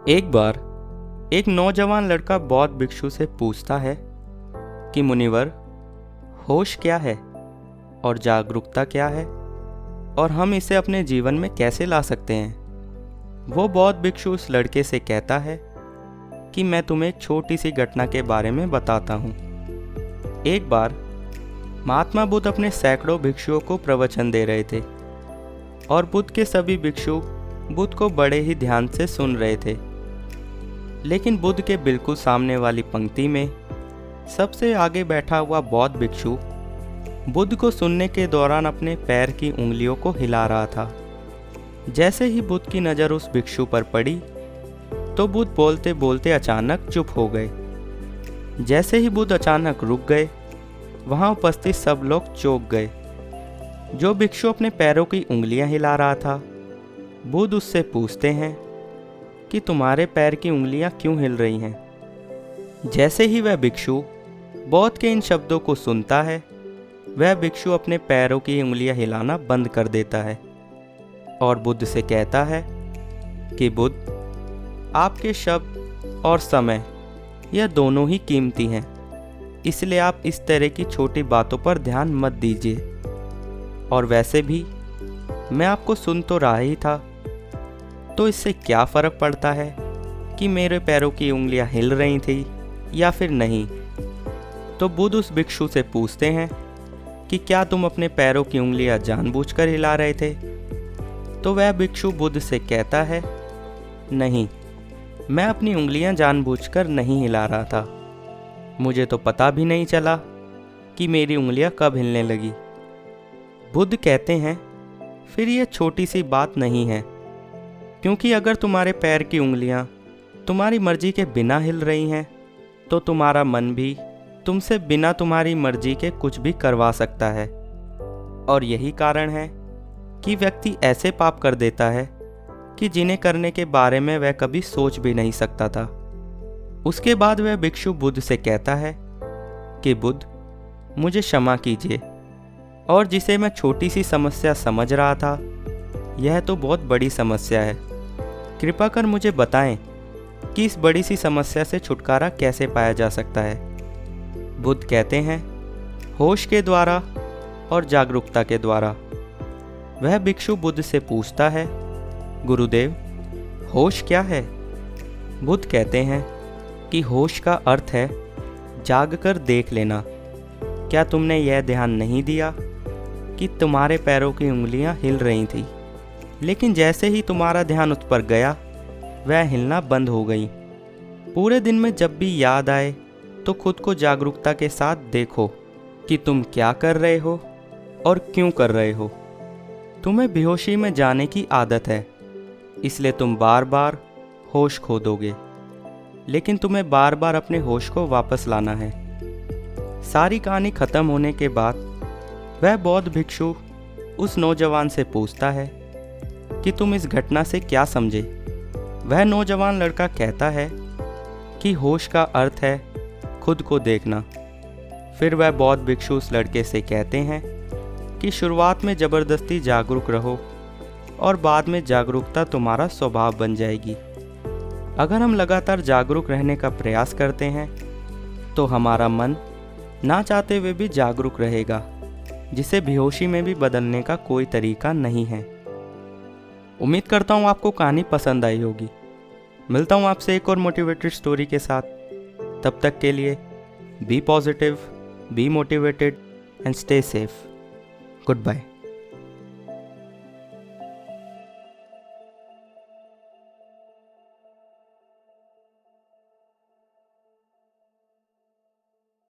एक बार एक नौजवान लड़का बौद्ध भिक्षु से पूछता है कि मुनिवर, होश क्या है और जागरूकता क्या है और हम इसे अपने जीवन में कैसे ला सकते हैं। वो बौद्ध भिक्षु उस लड़के से कहता है कि मैं तुम्हें एक छोटी सी घटना के बारे में बताता हूँ। एक बार महात्मा बुद्ध अपने सैकड़ों भिक्षुओं को प्रवचन दे रहे थे और बुद्ध के सभी भिक्षु बुद्ध को बड़े ही ध्यान से सुन रहे थे। लेकिन बुद्ध के बिल्कुल सामने वाली पंक्ति में सबसे आगे बैठा हुआ बौद्ध भिक्षु बुद्ध को सुनने के दौरान अपने पैर की उंगलियों को हिला रहा था। जैसे ही बुद्ध की नज़र उस भिक्षु पर पड़ी तो बुद्ध बोलते बोलते अचानक चुप हो गए। जैसे ही बुद्ध अचानक रुक गए, वहाँ उपस्थित सब लोग चौंक गए। जो भिक्षु अपने पैरों की उंगलियां हिला रहा था, बुद्ध उससे पूछते हैं कि तुम्हारे पैर की उंगलियां क्यों हिल रही हैं। जैसे ही वह भिक्षु बौद्ध के इन शब्दों को सुनता है, वह भिक्षु अपने पैरों की उंगलियां हिलाना बंद कर देता है और बुद्ध से कहता है कि बुद्ध, आपके शब्द और समय यह दोनों ही कीमती हैं, इसलिए आप इस तरह की छोटी बातों पर ध्यान मत दीजिए। और वैसे भी मैं आपको सुन तो रहा ही था, तो इससे क्या फ़र्क पड़ता है कि मेरे पैरों की उंगलियां हिल रही थी या फिर नहीं। तो बुद्ध उस भिक्षु से पूछते हैं कि क्या तुम अपने पैरों की उंगलियां जानबूझकर हिला रहे थे। तो वह भिक्षु बुद्ध से कहता है, नहीं, मैं अपनी उंगलियां जानबूझकर नहीं हिला रहा था। मुझे तो पता भी नहीं चला कि मेरी उंगलियां कब हिलने लगी। बुद्ध कहते हैं, फिर यह छोटी सी बात नहीं है, क्योंकि अगर तुम्हारे पैर की उंगलियां तुम्हारी मर्जी के बिना हिल रही हैं, तो तुम्हारा मन भी तुमसे बिना तुम्हारी मर्जी के कुछ भी करवा सकता है। और यही कारण है कि व्यक्ति ऐसे पाप कर देता है कि जिन्हें करने के बारे में वह कभी सोच भी नहीं सकता था। उसके बाद वह भिक्षु बुद्ध से कहता है कि बुद्ध, मुझे क्षमा कीजिए, और जिसे मैं छोटी सी समस्या समझ रहा था, यह तो बहुत बड़ी समस्या है। कृपा कर मुझे बताएं कि इस बड़ी सी समस्या से छुटकारा कैसे पाया जा सकता है। बुद्ध कहते हैं, होश के द्वारा और जागरूकता के द्वारा। वह भिक्षु बुद्ध से पूछता है, गुरुदेव, होश क्या है। बुद्ध कहते हैं कि होश का अर्थ है जाग कर देख लेना। क्या तुमने यह ध्यान नहीं दिया कि तुम्हारे पैरों की उंगलियां हिल रही थी, लेकिन जैसे ही तुम्हारा ध्यान उस पर गया, वह हिलना बंद हो गई। पूरे दिन में जब भी याद आए तो खुद को जागरूकता के साथ देखो कि तुम क्या कर रहे हो और क्यों कर रहे हो। तुम्हें बेहोशी में जाने की आदत है, इसलिए तुम बार बार होश खो दोगे, लेकिन तुम्हें बार बार अपने होश को वापस लाना है। सारी कहानी खत्म होने के बाद वह बौद्ध भिक्षु उस नौजवान से पूछता है कि तुम इस घटना से क्या समझे। वह नौजवान लड़का कहता है कि होश का अर्थ है खुद को देखना। फिर वह बौद्ध भिक्षु उस लड़के से कहते हैं कि शुरुआत में ज़बरदस्ती जागरूक रहो और बाद में जागरूकता तुम्हारा स्वभाव बन जाएगी। अगर हम लगातार जागरूक रहने का प्रयास करते हैं तो हमारा मन ना चाहते हुए भी जागरूक रहेगा, जिसे बेहोशी में भी बदलने का कोई तरीका नहीं है। उम्मीद करता हूँ आपको कहानी पसंद आई होगी। मिलता हूँ आपसे एक और मोटिवेटेड स्टोरी के साथ। तब तक के लिए be positive, be motivated and stay safe. Good bye.